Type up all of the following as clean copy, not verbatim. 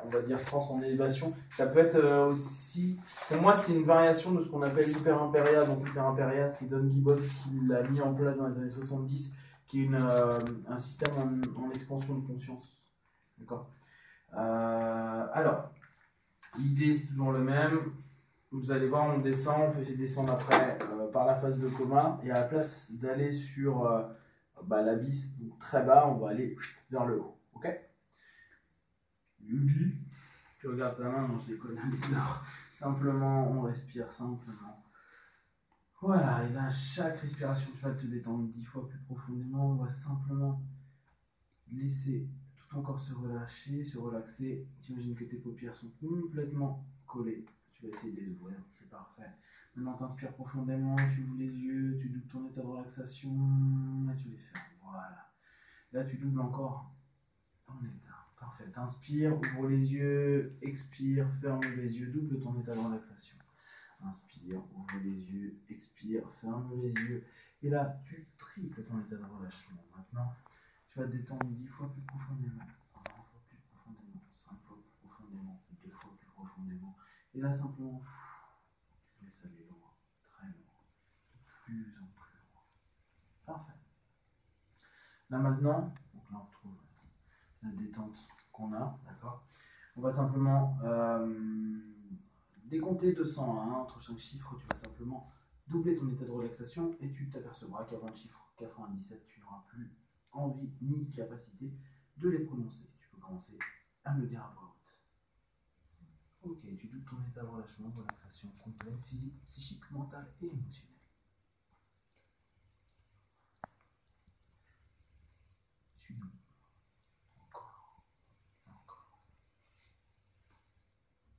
on va dire trans en élévation. Ça peut être aussi, pour moi, c'est une variation de ce qu'on appelle l'hyperimpéria. Donc l'hyperimpéria, c'est Don Gibbons qui l'a mis en place dans les années 70, qui est un système en expansion de conscience. D'accord. Alors, l'idée, c'est toujours le même. Vous allez voir, on descend, on fait descendre après par la phase de coma, et à la place d'aller sur l'abysse, donc très bas, on va aller vers le haut. Ok. Yuji, tu regardes ta main, non je déconne, simplement, on respire simplement. Voilà, et là, chaque respiration, tu vas te détendre 10 fois plus profondément, on va simplement laisser tout ton corps se relâcher, se relaxer. Tu imagines que tes paupières sont complètement collées. Tu vas essayer de les ouvrir, c'est parfait. Maintenant, tu inspires profondément, tu ouvres les yeux, tu doubles ton état de relaxation et tu les fermes. Voilà. Là, tu doubles encore ton état. Parfait. Inspire, ouvre les yeux, expire, ferme les yeux, double ton état de relaxation. Inspire, ouvre les yeux, expire, ferme les yeux. Et là, tu triples ton état de relâchement. Maintenant, tu vas te détendre 10 fois plus profondément, 20 fois plus profondément, 5 fois plus profondément, 2 fois plus profondément. Et là, simplement, tu laisses aller loin, très loin, de plus en plus loin. Parfait. Là maintenant, donc là on retrouve la détente qu'on a, d'accord. On va simplement décompter de 100 à 1 entre chaque chiffre. Tu vas simplement doubler ton état de relaxation et tu t'apercevras qu'avant le chiffre 97, tu n'auras plus envie ni capacité de les prononcer. Tu peux commencer à me le dire à voix haute. Ok, tu doubles ton état de relâchement, relaxation complète, physique, psychique, mentale et émotionnelle. Tu doubles. Encore.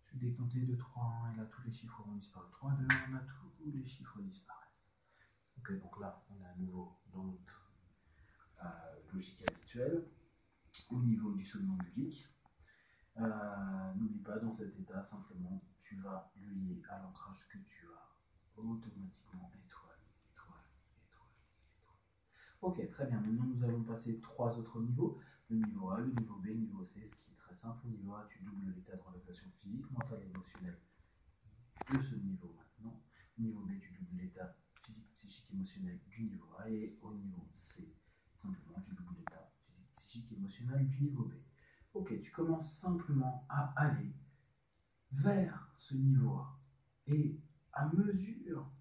Tu décomptes de 3 à 1 et là tous les chiffres vont disparaître. 3, 2, 1, là tous les chiffres disparaissent. Ok, donc là on est à nouveau dans notre logique habituelle, au niveau du somnambulique. N'oublie pas, dans cet état, simplement, tu vas le lier à l'ancrage que tu as automatiquement étoile, étoile, étoile, étoile. Ok, très bien. Maintenant, nous allons passer 3 autres niveaux. Le niveau A, le niveau B, le niveau C, ce qui est très simple. Au niveau A, tu doubles l'état de relaxation physique, mentale et émotionnelle de ce niveau maintenant. Au niveau B, tu doubles l'état physique, psychique, émotionnel du niveau A. Et au niveau C, simplement, tu doubles l'état physique, psychique, émotionnel du niveau B. Ok, tu commences simplement à aller vers ce niveau-là. Et à mesure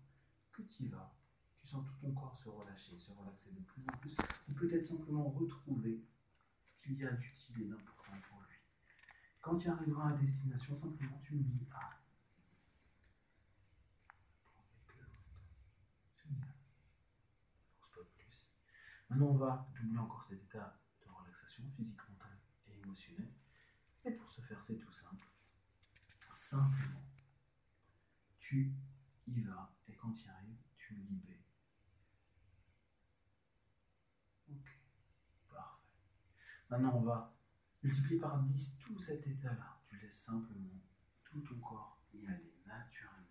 que tu y vas, tu sens tout ton corps se relâcher, se relaxer de plus en plus. Ou peut-être simplement retrouver ce qu'il y a d'utile et d'important pour lui. Quand tu arriveras à destination, simplement tu me dis ah. Force pas plus. Maintenant, on va doubler encore cet état de relaxation physique, mentale et émotionnelle. Et pour ce faire, c'est tout simple. Simplement, tu y vas et quand tu y arrives, tu me dis B. Ok, parfait. Maintenant, on va multiplier par 10 tout cet état-là. Tu laisses simplement tout ton corps y aller naturellement.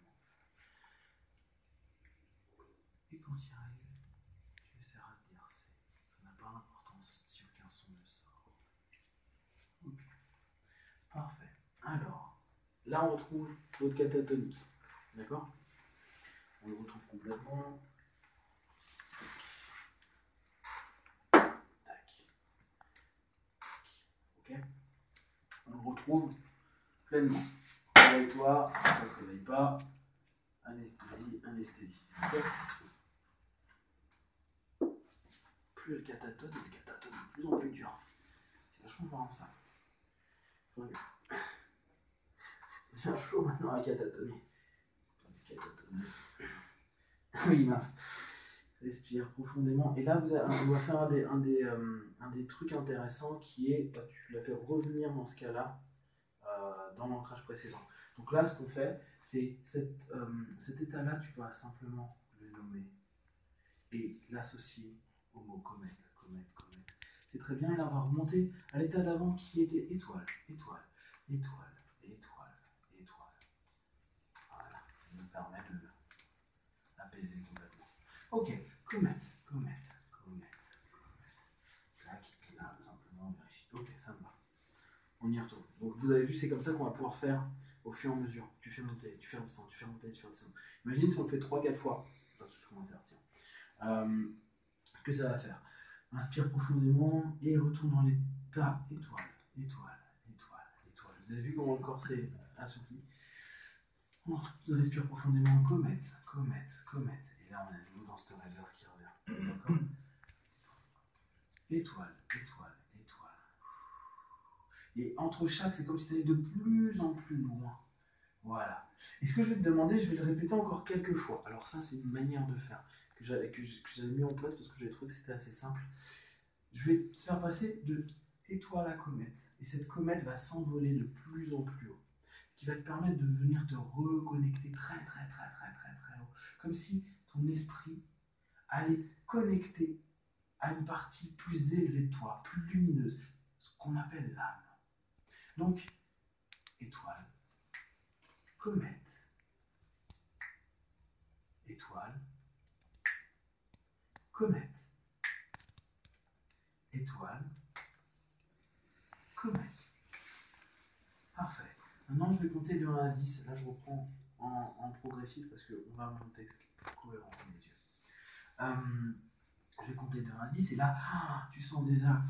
Et quand tu y arrives, tu essaieras de dire C. Ça n'a pas d'importance si aucun son ne sort. Ok, parfait. Alors, là, on retrouve notre catatonique. D'accord? On le retrouve complètement. Tac. Ok? On le retrouve pleinement. Réveille-toi, ça ne se réveille pas. Anesthésie, anesthésie. Okay? Plus elle catatone de plus en plus dur. C'est vachement marrant ça. Ça devient chaud maintenant à catatonner. Oui, mince. Respire profondément. Et là, on va faire un des trucs intéressants qui est, tu l'as fait revenir dans ce cas-là, dans l'ancrage précédent. Donc là, ce qu'on fait, c'est cet état-là, tu vas simplement le nommer et l'associer au mot comète, comète, comète. C'est très bien, et là, on va remonter à l'état d'avant qui était étoile, étoile, étoile, étoile, étoile. Voilà, ça nous permet de apaiser complètement. Ok, comète, comète, comète, comète. Tac, là, simplement on vérifie. Ok, ça me va. On y retourne. Donc vous avez vu, c'est comme ça qu'on va pouvoir faire au fur et à mesure. Tu fais monter, tu fais descendre, tu fais monter, tu fais descendre. Imagine si on le fait 3-4 fois. Enfin, c'est ce qu'on va faire, tiens. Ce que ça va faire. Inspire profondément et retourne dans l'état étoile, étoile, étoile, étoile. Vous avez vu comment le corps s'est assoupli. On respire profondément, comète, comète, comète. Et là, on est à nouveau dans cette rêveur qui revient. D'accord ? Étoile, étoile, étoile. Et entre chaque, c'est comme si tu allais de plus en plus loin. Voilà. Et ce que je vais te demander, je vais le répéter encore quelques fois. Alors ça, c'est une manière de faire que j'avais mis en place parce que j'avais trouvé que c'était assez simple. Je vais te faire passer de étoile à comète. Et cette comète va s'envoler de plus en plus haut. Ce qui va te permettre de venir te reconnecter très très très très très très haut. Comme si ton esprit allait connecter à une partie plus élevée de toi, plus lumineuse, ce qu'on appelle l'âme. Donc, étoile, comète, étoile, comète, étoile, comète. Parfait. Maintenant, je vais compter de 1 à 10. Là, je reprends en progressif parce qu'on va monter cohérent comme les yeux. Je vais compter de 1 à 10 et là, tu sens déjà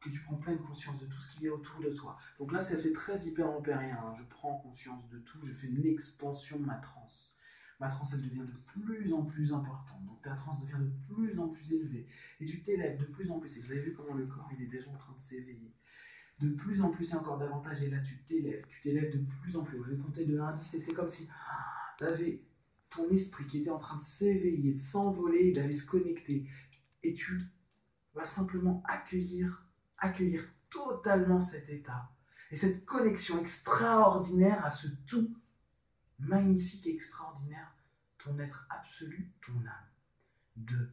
que tu prends pleine conscience de tout ce qu'il y a autour de toi. Donc là, ça fait très hyper-ampérien. Je prends conscience de tout, je fais une expansion de ma transe. Ma transe, elle devient de plus en plus importante. Donc ta transe devient de plus en plus élevée. Et tu t'élèves de plus en plus. Et vous avez vu comment le corps, il est déjà en train de s'éveiller. De plus en plus et encore davantage. Et là, tu t'élèves de plus en plus. Je vais compter de 1 à 10 et c'est comme si tu avais ton esprit qui était en train de s'éveiller, de s'envoler, d'aller se connecter. Et tu vas simplement accueillir totalement cet état. Et cette connexion extraordinaire à ce tout magnifique et extraordinaire, ton être absolu, ton âme. 2,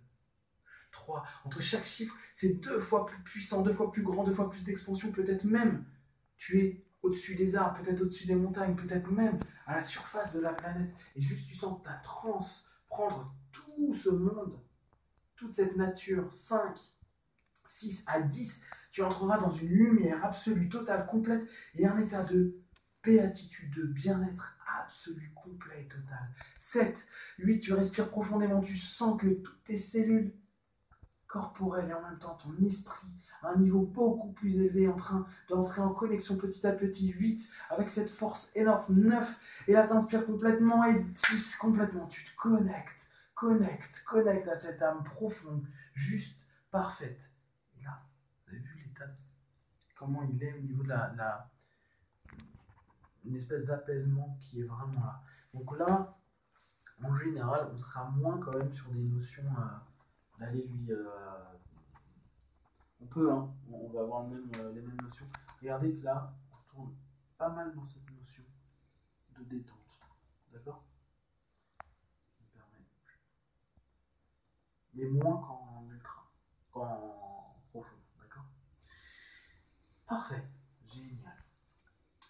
3. Entre chaque chiffre, c'est 2 fois plus puissant, 2 fois plus grand, 2 fois plus d'expansion, peut-être même tu es au-dessus des arbres, peut-être au-dessus des montagnes, peut-être même à la surface de la planète. Et juste tu sens ta transe prendre tout ce monde, toute cette nature. 5, 6 à 10, tu entreras dans une lumière absolue, totale, complète et un état de béatitude, de bien-être absolu, complet et total. 7, 8, tu respires profondément, tu sens que toutes tes cellules corporelles et en même temps ton esprit à un niveau beaucoup plus élevé en train d'entrer en connexion petit à petit. 8, avec cette force énorme. 9, et là t'inspires complètement et 10, complètement, tu te connectes à cette âme profonde, juste, parfaite. Et là, vous avez vu l'état, comment il est au niveau de une espèce d'apaisement qui est vraiment là. Donc là, en général, on sera moins quand même sur des notions d'aller lui... on peut, hein, on va avoir les mêmes notions. Regardez que là, on tourne pas mal dans cette notion de détente. D'accord ? Mais moins qu'en ultra, qu'en profond. D'accord ? Parfait. Génial.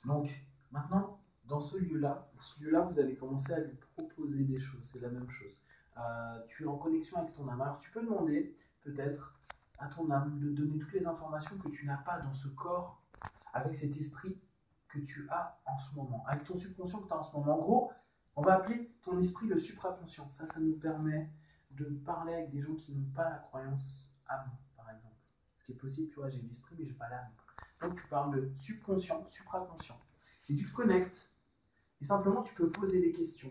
Donc, maintenant, dans ce lieu-là, vous allez commencer à lui proposer des choses. C'est la même chose. Tu es en connexion avec ton âme. Alors, tu peux demander, peut-être, à ton âme de donner toutes les informations que tu n'as pas dans ce corps, avec cet esprit que tu as en ce moment, avec ton subconscient que tu as en ce moment. En gros, on va appeler ton esprit le supraconscient. Ça nous permet de parler avec des gens qui n'ont pas la croyance âme, par exemple. Ce qui est possible, tu vois, j'ai l'esprit, mais je n'ai pas l'âme. Donc, tu parles de subconscient, supraconscient. Et tu te connectes, et simplement, tu peux poser des questions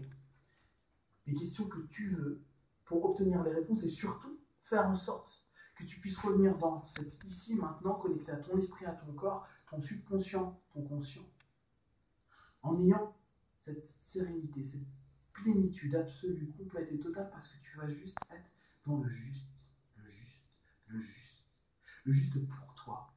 que tu veux pour obtenir les réponses, et surtout, faire en sorte que tu puisses revenir dans cet ici, maintenant, connecté à ton esprit, à ton corps, ton subconscient, ton conscient, en ayant cette sérénité, cette plénitude absolue, complète et totale, parce que tu vas juste être dans le juste pour toi,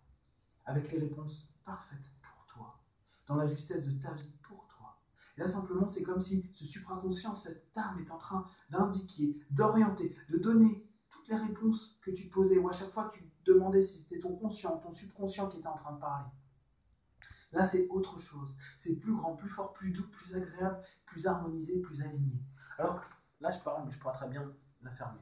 avec les réponses parfaites pour toi, dans la justesse de ta vie pour toi. Et là, simplement, c'est comme si ce supraconscient, cette âme est en train d'indiquer, d'orienter, de donner toutes les réponses que tu te posais, ou à chaque fois tu te demandais si c'était ton conscient, ton subconscient qui était en train de parler. Là, c'est autre chose. C'est plus grand, plus fort, plus doux, plus agréable, plus harmonisé, plus aligné. Alors, là, je parle, mais je pourrais très bien la fermer.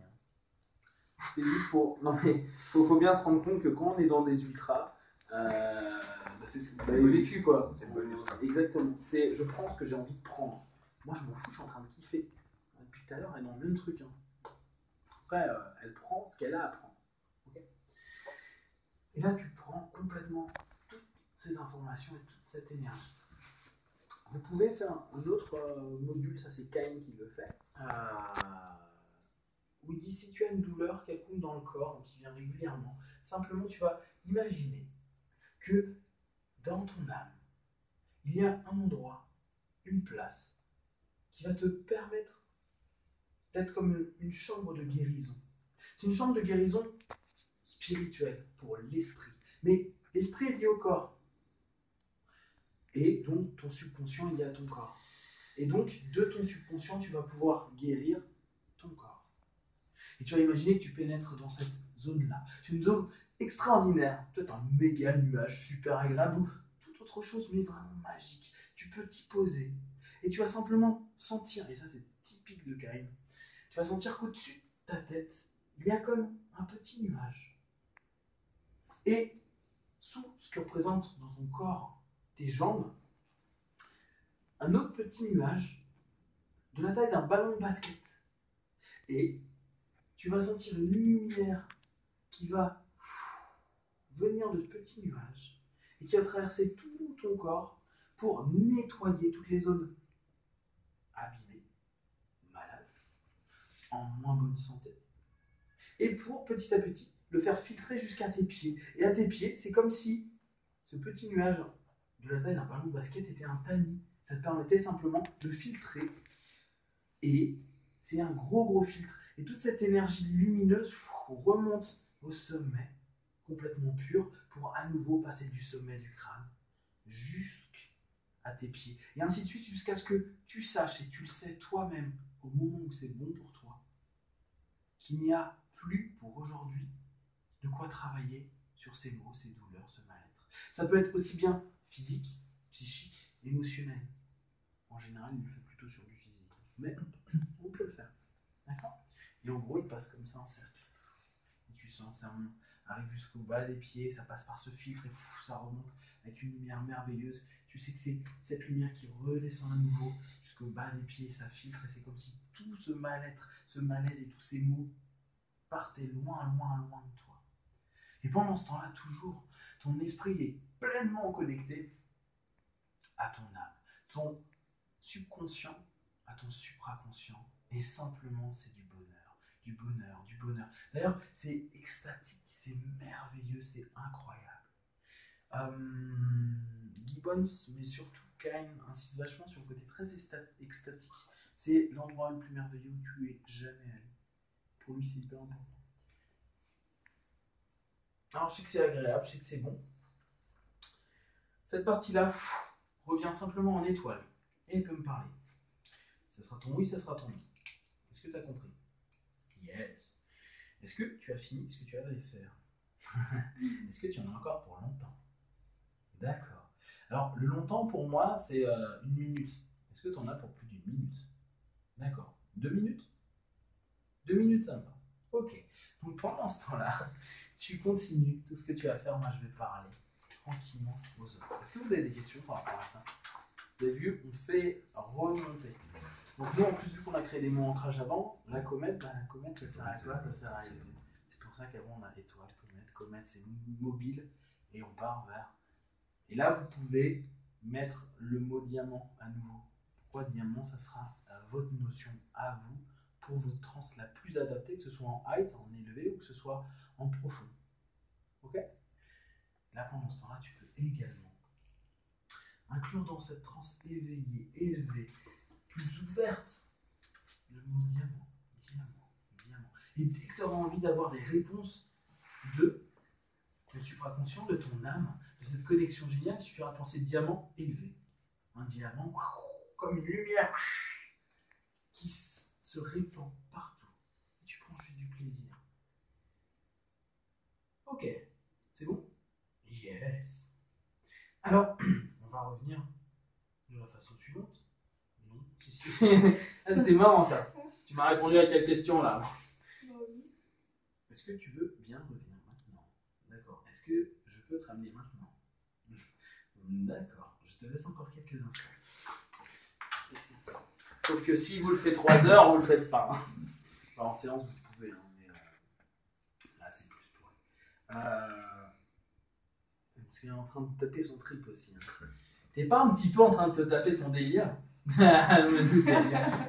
C'est juste pour... Non, mais il faut bien se rendre compte que quand on est dans des ultras, C'est ce que vous avez vécu, quoi. C'est le bonus. Exactement. C'est je prends ce que j'ai envie de prendre. Moi, je m'en fous, je suis en train de kiffer. Depuis tout à l'heure, elle est dans le même truc. Hein. Après, elle prend ce qu'elle a à prendre. Okay, et là, tu prends complètement toutes ces informations et toute cette énergie. Vous pouvez faire un autre module, ça c'est Cain qui le fait, où il dit si tu as une douleur quelconque dans le corps, qui vient régulièrement, simplement tu vas imaginer que dans ton âme, il y a un endroit, une place, qui va te permettre d'être comme une chambre de guérison. C'est une chambre de guérison spirituelle pour l'esprit. Mais l'esprit est lié au corps. Et donc, ton subconscient est lié à ton corps. Et donc, de ton subconscient, tu vas pouvoir guérir ton corps. Et tu vas imaginer que tu pénètres dans cette zone-là. C'est une zone extraordinaire. Peut-être un méga nuage super agréable ou toute autre chose, mais vraiment magique. Tu peux t'y poser. Et tu vas simplement sentir, et ça c'est typique de Cain, tu vas sentir qu'au-dessus de ta tête, il y a comme un petit nuage. Et sous ce que représente dans ton corps tes jambes, un autre petit nuage de la taille d'un ballon de basket. Et tu vas sentir une lumière qui va venir de ce petit nuage et qui va traverser tout ton corps pour nettoyer toutes les zones abîmées, malades, en moins bonne santé. Et pour, petit à petit, le faire filtrer jusqu'à tes pieds. Et à tes pieds, c'est comme si ce petit nuage de la taille d'un ballon de basket était un tamis. Ça te permettait simplement de filtrer. Et c'est un gros filtre. Et toute cette énergie lumineuse remonte au sommet, complètement pure, pour à nouveau passer du sommet du crâne jusqu'à tes pieds. Et ainsi de suite, jusqu'à ce que tu saches, et tu le sais toi-même, au moment où c'est bon pour toi, qu'il n'y a plus pour aujourd'hui de quoi travailler sur ces maux, ces douleurs, ce mal-être. Ça peut être aussi bien physique, psychique, émotionnel. En général, il le fait plutôt sur du physique. Mais on peut le faire. D'accord ? Et en gros, il passe comme ça en cercle. Et tu sens, ça arrive jusqu'au bas des pieds, ça passe par ce filtre et ça remonte avec une lumière merveilleuse. Tu sais que c'est cette lumière qui redescend à nouveau jusqu'au bas des pieds, ça filtre et c'est comme si tout ce mal-être, ce malaise et tous ces maux partaient loin de toi. Et pendant ce temps-là, toujours, ton esprit est pleinement connecté à ton âme, ton subconscient à ton supraconscient. Et simplement, c'est du bonheur, du bonheur, du bonheur. D'ailleurs, c'est extatique, c'est merveilleux, c'est incroyable. Gibbons, mais surtout Cain, insiste vachement sur le côté très extatique. C'est l'endroit le plus merveilleux où tu es jamais allé. Pour lui, c'est hyper important. Alors, je sais que c'est agréable, je sais que c'est bon. Cette partie-là revient simplement en étoile. Et il peut me parler. Ça sera ton oui, ça sera ton non. Est-ce que tu as compris? Yes. Est-ce que tu as fini ce que tu avais à faire? Est-ce que tu en as encore pour longtemps? D'accord. Alors, le longtemps pour moi, c'est 1 minute. Est-ce que tu en as pour plus d'1 minute? D'accord. 2 minutes? 2 minutes, ça me va. Ok. Donc pendant ce temps-là, tu continues tout ce que tu vas faire. Moi, je vais parler tranquillement aux autres. Est-ce que vous avez des questions par rapport à ça? Vous avez vu, on fait remonter. Donc nous, en plus, vu qu'on a créé des mots ancrage avant, la comète, ça sert à quoi? Ça sert à élever. C'est pour ça qu'avant, on a étoile, comète. Comète, c'est mobile et on part vers... Et là, vous pouvez mettre le mot diamant à nouveau. Pourquoi diamant? Ça sera votre notion à vous pour votre transe la plus adaptée, que ce soit en height, en élevé ou que ce soit en profond. Ok? Là, pendant ce temps-là, tu peux également inclure dans cette transe éveillée, élevée, plus ouverte, le mot diamant, diamant, diamant. Et dès que tu auras envie d'avoir des réponses de ton supraconscient, de ton âme, de cette connexion géniale, il suffira de penser diamant élevé. Un diamant comme une lumière qui se répand partout. Et tu prends juste du plaisir. Ok, c'est bon? Yes. Alors, on va revenir de la façon suivante. Non, si. Ah, c'était marrant ça. Tu m'as répondu à quelle question là? Est-ce que tu veux bien revenir maintenant? D'accord. Est-ce que je peux te ramener maintenant? D'accord, je te laisse encore quelques instants. Sauf que si vous le faites 3 heures, vous le faites pas. Hein. Enfin, en séance, vous pouvez, hein, mais là, c'est plus pour elle. Parce qu'il est en train de taper son trip aussi. Hein. T'es pas un petit peu en train de te taper ton délire? Elle me dit,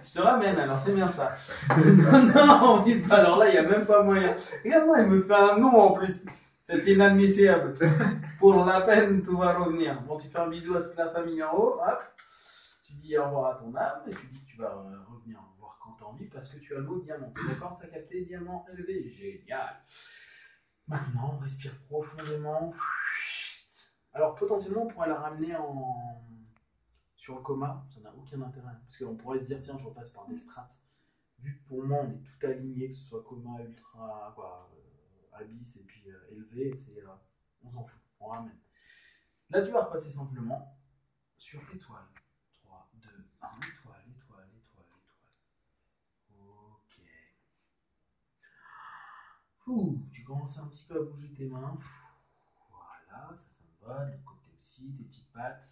je te ramène, alors c'est bien ça. Non, oui, alors là, il n'y a même pas moyen. Regarde-moi, il me fait un nom en plus. C'est inadmissible. Pour la peine, tout va revenir. Bon, tu fais un bisou à toute la famille en haut, hop. Tu dis au revoir à ton âme et tu dis que tu vas revenir voir quand t'as envie parce que tu as le mot diamant. D'accord? T'as capté diamant élevé? Génial. Maintenant, on respire profondément. Alors, potentiellement, on pourrait la ramener sur le coma. Ça n'a aucun intérêt. Parce qu'on pourrait se dire, tiens, je repasse par des strates. Vu que pour moi, on est tout aligné, que ce soit coma, ultra, abyss et puis élevé, on s'en fout, on ramène. Là, tu vas repasser simplement sur étoile. 3, 2, 1, étoile. Ok. Tu commences un petit peu à bouger tes mains. Voilà, ça me va. De l'autre côté aussi, tes petites pattes.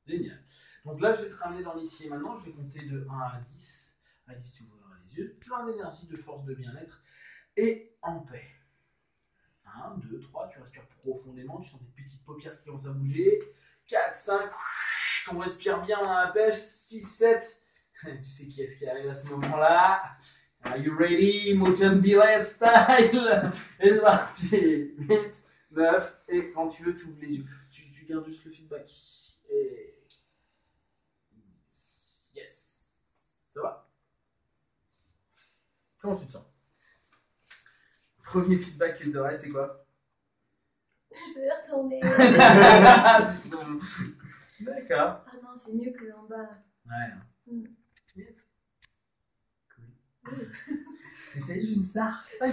Génial. Donc là, je vais te ramener dans l'ici et maintenant. Je vais compter de 1 à 10. À 10, tu ouvriras les yeux. Plein d'énergie, de force, de bien-être et en paix. 1, 2, 3, tu respires profondément. Tu sens tes petites paupières qui commencent à bouger. 4, 5, on respire bien dans la pêche. 6, 7. Tu sais qui est-ce qui arrive à ce moment-là? Are you ready? Motion Billet style. Et c'est parti. 8, 9. Et quand tu veux, tu ouvres les yeux. Tu gardes juste le feedback. Et... Yes. Ça va? Comment tu te sens? Premier feedback que tu aurais, c'est quoi? Je veux retourner. C'est trop bon. D'accord. Ah non, c'est mieux qu'en bas. Ouais. Yes. Cool. Oui. Tu sais, j'ai une star. Ah,